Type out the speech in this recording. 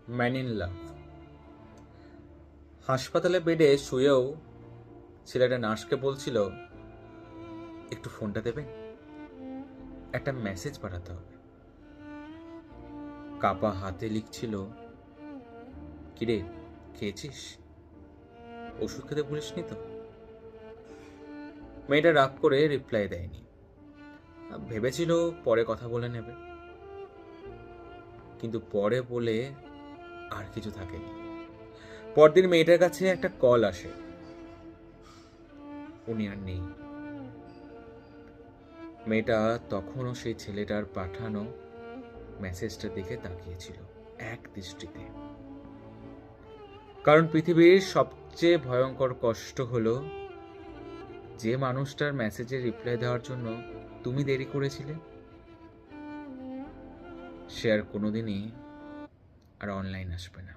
Man in love. হাসপাতালে বেডে শুয়েও ছেলেটা নার্সকে বলছিল, একটু ফোনটা দেবেন, একটা মেসেজ পাঠাতে হবে। কাপা হাতে লিখছিল, কিরে খেয়েছিস, ওষুধ খেতে ভুলিসনি তো? মেয়েটা রাগ করে রিপ্লাই দেয়নি। ভেবেছিল পরে কথা বলে নেবে, কিন্তু পরে বলে আর কিছু থাকেনি। পরদিন মেয়েটার কাছে একটা কল আসে, উনি আর নেই। মেয়েটা তখনও সেই ছেলেটার পাঠানো মেসেজটা দেখে তাকিয়েছিল এক দৃষ্টিতে। কারণ পৃথিবীর সবচেয়ে ভয়ঙ্কর কষ্ট হলো যে মানুষটার মেসেজে রিপ্লাই দেওয়ার জন্য তুমি দেরি করেছিলে, সে আর কোনোদিনই আর অনলাইন আসবে না।